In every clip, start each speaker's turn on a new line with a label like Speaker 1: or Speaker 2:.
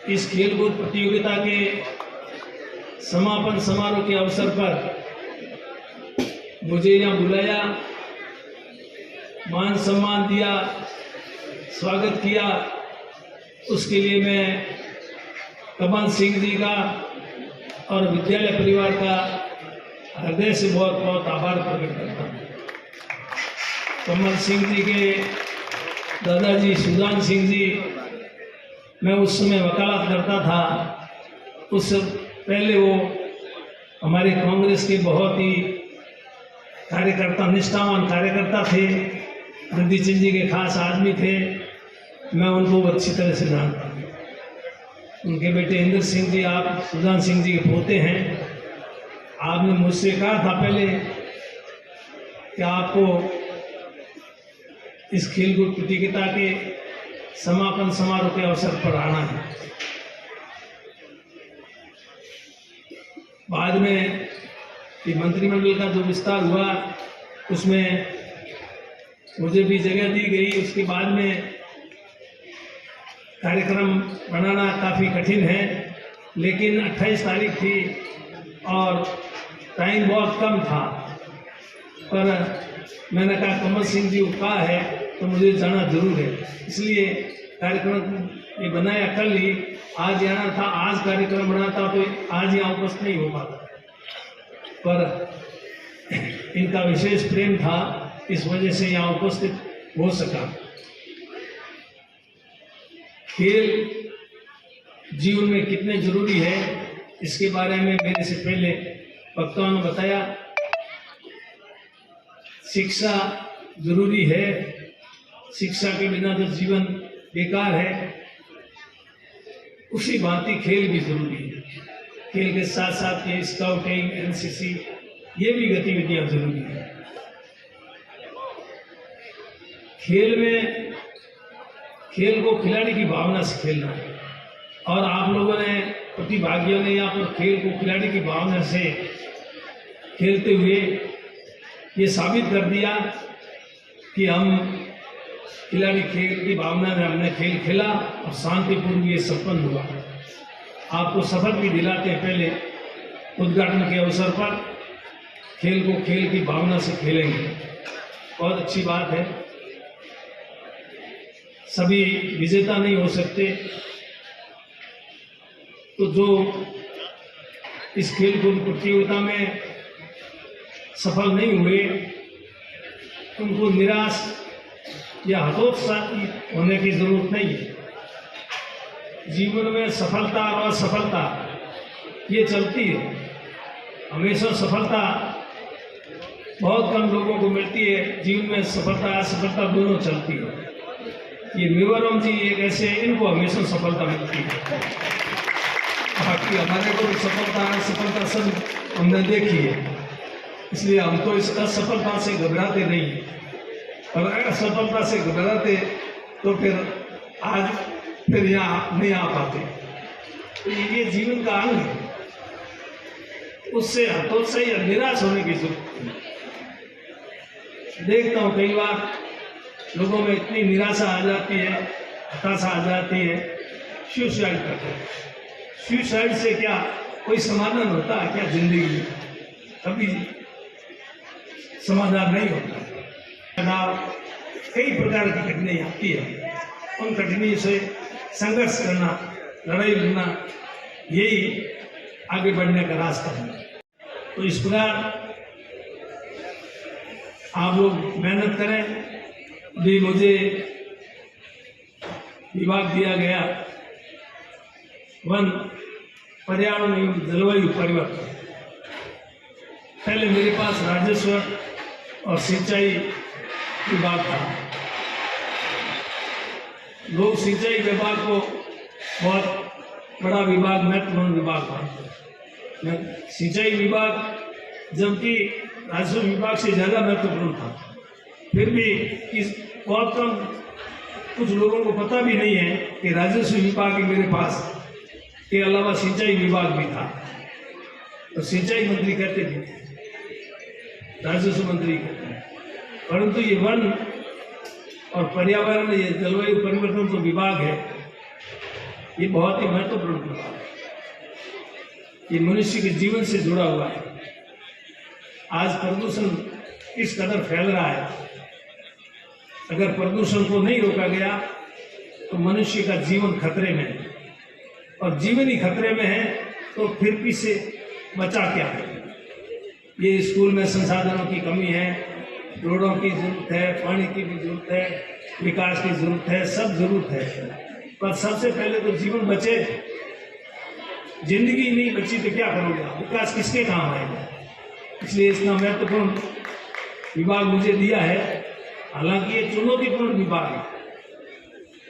Speaker 1: इस खेलकूद प्रतियोगिता के समापन समारोह के अवसर पर मुझे यहाँ बुलाया, मान सम्मान दिया, स्वागत किया, उसके लिए मैं कमल सिंह जी का और विद्यालय परिवार का हृदय से बहुत बहुत आभार प्रकट करता हूँ। कमल सिंह जी के दादाजी सुजान सिंह जी, मैं उस समय वकालत करता था, उस पहले वो हमारे कांग्रेस के बहुत ही कार्यकर्ता, निष्ठावान कार्यकर्ता थे, गांधी चंद जी के खास आदमी थे। मैं उनको अच्छी तरह से जानता हूँ। उनके बेटे इंद्र सिंह जी, आप सुजान सिंह जी के पोते हैं। आपने मुझसे कहा था पहले कि आपको इस खेलकूद प्रतियोगिता के समापन समारोह के अवसर पर आना है। बाद में कि मंत्रिमंडल का जो विस्तार हुआ उसमें मुझे भी जगह दी गई। उसके बाद में कार्यक्रम बनाना काफ़ी कठिन है, लेकिन 28 तारीख थी और टाइम बहुत कम था, पर मैंने कहा कमल सिंह जी को कहा है तो मुझे जाना जरूर है, इसलिए कार्यक्रम ये बनाया। कल ही आज आना था, आज कार्यक्रम बना था तो आज यहाँ उपस्थित नहीं हो पाता, पर इनका विशेष प्रेम था, इस वजह से यहाँ उपस्थित हो सका। खेल जीवन में कितने जरूरी है इसके बारे में मेरे से पहले वक्ताओं ने बताया। शिक्षा जरूरी है, शिक्षा के बिना तो जीवन बेकार है, उसी भांति खेल भी जरूरी है। खेल के साथ साथ ये स्काउटिंग, एनसीसी, ये भी गतिविधियां जरूरी है। खेल को खिलाड़ी की भावना से खेलना है, और आप लोगों ने, प्रतिभागियों ने यहाँ पर खेल को खिलाड़ी की भावना से खेलते हुए ये साबित कर दिया कि हम खिलाड़ी खेल की भावना में हमने खेल खेला और शांतिपूर्ण ये संपन्न हुआ। आपको शपथ भी दिलाते हैं पहले उद्घाटन के अवसर पर, खेल को खेल की भावना से खेलेंगे। बहुत अच्छी बात है। सभी विजेता नहीं हो सकते, तो जो इस खेलकूद प्रतियोगिता में सफल नहीं हुए उनको निराश या हतोत्साहित होने की जरूरत नहीं है। जीवन में सफलता और असफलता ये चलती है। हमेशा सफलता बहुत कम लोगों को मिलती है, जीवन में सफलता असफलता दोनों चलती है। ये मेवाराम जी एक ऐसे, इनको हमेशा सफलता मिलती है। बाकी हमारे को सफलता असफलता सब हमने देखी है, इसलिए हम तो इस असफलता से घबराते नहीं। और अगर असफलता से घबराते तो फिर यहाँ नहीं आ पाते। तो ये जीवन का अंग है, उससे हतोत्साही या निराश होने की जरूरत नहीं। देखता हूँ कई बार लोगों में इतनी निराशा आ जाती है, हताशा आ जाती है, सुसाइड करते हैं। सुसाइड से क्या कोई समाधान होता है क्या? जिंदगी में कभी समाधान नहीं होता है। कई प्रकार की कठिनाई आती है, उन कठिनाइयों से संघर्ष करना, लड़ाई लड़ना, यही आगे बढ़ने का रास्ता है। तो इस प्रकार आप लोग मेहनत करें। भी मुझे विभाग दिया गया वन, पर्यावरण एवं जलवायु परिवर्तन। पहले मेरे पास राजस्व और सिंचाई विभाग था। लोग सिंचाई विभाग को बहुत बड़ा विभाग, महत्वपूर्ण विभाग मानते। सिंचाई विभाग जबकि राजस्व विभाग से ज़्यादा महत्वपूर्ण था, फिर भी इस बहुत कम कुछ लोगों को पता भी नहीं है कि राजस्व विभाग मेरे पास के अलावा सिंचाई विभाग भी था। तो सिंचाई मंत्री कहते थे, राजस्व मंत्री कहते हैं, परंतु ये वन और पर्यावरण, ये जलवायु परिवर्तन तो विभाग है, ये बहुत ही महत्वपूर्ण प्रभाव है। ये मनुष्य के जीवन से जुड़ा हुआ है। आज प्रदूषण किस कदर फैल रहा है, अगर प्रदूषण को नहीं रोका गया तो मनुष्य का जीवन खतरे में है, और जीवन ही खतरे में है तो फिर पीछे बचा क्या है। ये स्कूल में संसाधनों की कमी है, रोडों की जरूरत है, पानी की भी जरूरत है, विकास की जरूरत है, सब जरूरत है, पर सबसे पहले तो जीवन बचे। जिंदगी नहीं बची तो क्या करोगे, विकास किसके काम आएगा। इसलिए इतना महत्वपूर्ण विभाग मुझे दिया है। हालांकि ये चुनौतीपूर्ण विभाग है,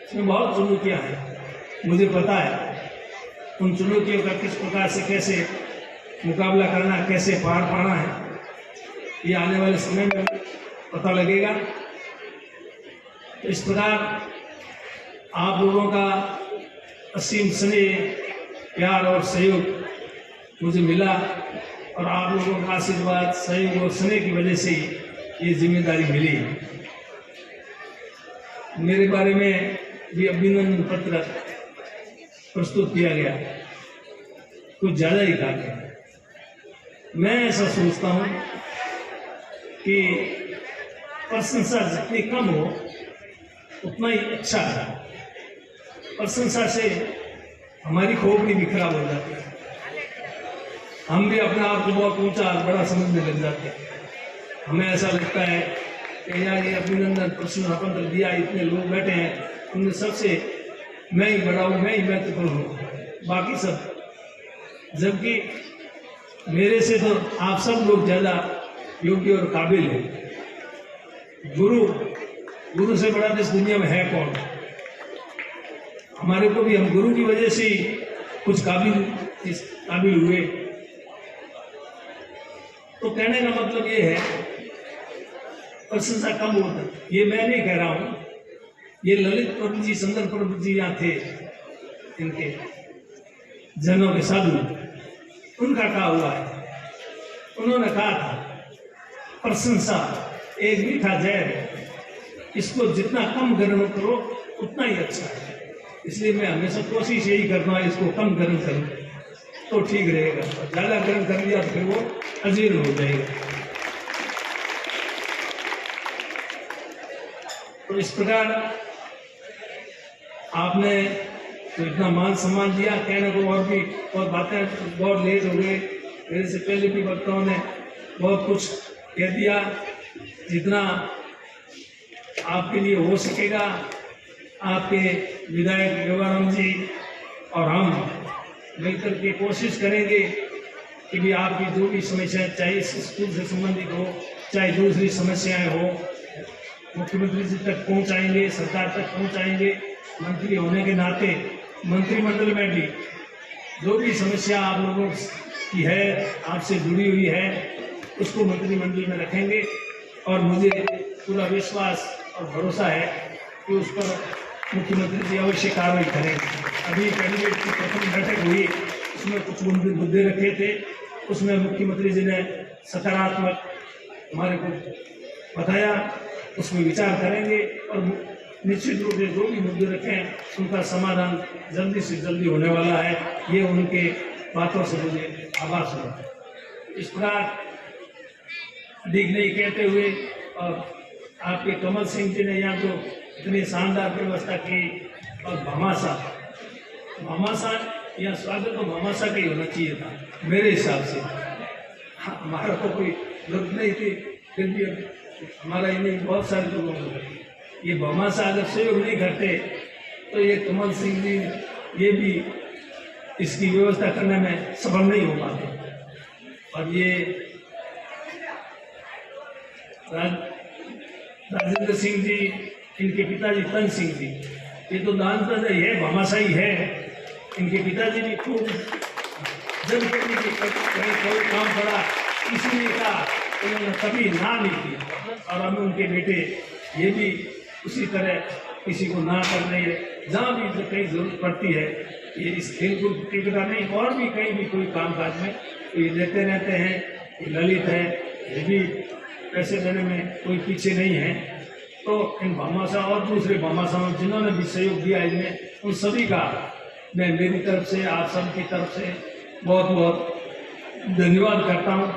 Speaker 1: इसमें बहुत चुनौतियां हैं, मुझे पता है। उन चुनौतियों का किस प्रकार से कैसे मुकाबला करना, कैसे पार पाना है, ये आने वाले समय में पता लगेगा। तो इस प्रकार आप लोगों का असीम स्नेह, प्यार और सहयोग मुझे मिला, और आप लोगों का आशीर्वाद, सहयोग और स्नेह की वजह से ही ये जिम्मेदारी मिली। मेरे बारे में भी अभिनंदन पत्र प्रस्तुत किया गया, कुछ ज़्यादा ही कहा गया। मैं ऐसा सोचता हूँ कि प्रशंसा जितनी कम हो उतना ही अच्छा है। प्रशंसा से हमारी खोपड़ी भी खराब हो जाती है, हम भी अपने आप को बहुत ऊंचा बड़ा समझने लग जाते हैं। हमें ऐसा लगता है कि यार ये अभिनंदन प्रशंसा पत्र दिया, इतने लोग बैठे हैं, उनमें सबसे मैं ही बड़ा हूँ, मैं ही महत्वपूर्ण हूँ, बाकी सब। जबकि मेरे से तो आप सब लोग ज़्यादा योग्य और काबिल हैं। गुरु से बड़ा इस दुनिया में है कौन। हमारे को भी, हम गुरु की वजह से ही कुछ काबिल हुए। तो कहने का मतलब ये है प्रशंसा कम होता, ये मैं नहीं कह रहा हूँ, ये ललित प्रभु जी, सुंदर प्रभु जी यहाँ थे, इनके जनों के साधु, उनका कहा हुआ है। उन्होंने कहा था प्रशंसा एक मीठा जहर है, इसको जितना कम गर्म करो उतना ही अच्छा है। इसलिए मैं हमेशा कोशिश यही करता हूँ, इसको कम गर्म करूँ तो ठीक रहेगा, ज़्यादा गर्म कर दिया तो फिर वो अजीर्ण हो जाएगा। तो इस प्रकार आपने तो इतना मान सम्मान दिया, कहने को और भी बहुत बातें, बहुत लेट हो गए, मेरे से पहले भी वक्ताओं ने बहुत कुछ कह दिया। जितना आपके लिए हो सकेगा, आपके विधायक योगाराम जी और हम मिलकर के कोशिश करेंगे कि भी आपकी जो भी समस्याएं, चाहे इस स्कूल से संबंधित हो, चाहे दूसरी समस्याएं हो, मुख्यमंत्री जी तक पहुंचाएंगे, सरकार तक पहुंचाएंगे। मंत्री होने के नाते मंत्रिमंडल में भी जो भी समस्या आप लोगों की है, आपसे जुड़ी हुई है, उसको मंत्रिमंडल में रखेंगे। और मुझे पूरा विश्वास और भरोसा है कि उस पर मुख्यमंत्री जी अवश्य कार्रवाई करेंगे। अभी कैबिनेट की प्रथम बैठक हुई, उसमें कुछ मुद्दे रखे थे, उसमें मुख्यमंत्री जी ने सकारात्मक हमारे को बताया, उसमें विचार करेंगे और निश्चित रूप से जो भी मुद्दे रखें उनका समाधान जल्दी से जल्दी होने वाला है। ये उनके बातों से मुझे आभास हुआ। इस प्रकार अधिक नहीं कहते हुए, और आपके कमल सिंह जी ने यहाँ जो इतनी शानदार व्यवस्था की, और भामाशाह यहाँ स्वागत तो भामाशाह का ही होना चाहिए था मेरे हिसाब से। हाँ, हमारा तो कोई जरूरत नहीं थी, फिर भी हमारा इन्हें बहुत सारे लोगों को ये भामाशाह अगर सहयोग नहीं करते तो ये कमल सिंह जी ये भी इसकी व्यवस्था करने में सफल नहीं हो पाते। और ये राजेंद्र सिंह जी, इनके पिताजी तन सिंह जी, ये तो दानपत्र ही है, भामाशाही है। इनके पिताजी भी खूब जब कोई काम पड़ा इसीलिए का उन्होंने कभी ना नहीं किया, और हमें उनके बेटे ये भी उसी तरह किसी को ना कर रही है। जहाँ भी जो कहीं जरूरत पड़ती है, ये इस खेल कूद प्रतियोगिता नहीं, और भी कहीं भी कोई काम काज में तो ये देते रहते हैं। ये ललित है, ये भी पैसे देने में कोई पीछे नहीं है। तो इन भामाशाह और दूसरे भामाशाहों जिन्होंने भी सहयोग दिया इनमें, उन सभी का मैं मेरी तरफ से आप सब की तरफ से बहुत बहुत धन्यवाद करता हूँ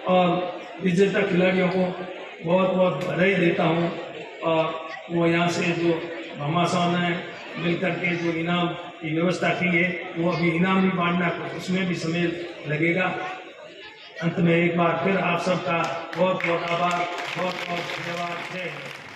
Speaker 1: और विजेता खिलाड़ियों को बहुत बहुत बधाई देता हूँ। और वो यहाँ से जो घमासान ने मिलकर के जो इनाम की व्यवस्था की है वो अभी इनाम भी बांटना उसमें भी समय लगेगा। अंत में एक बार फिर आप सबका बहुत बहुत आभार, बहुत बहुत धन्यवाद। जय हिंद।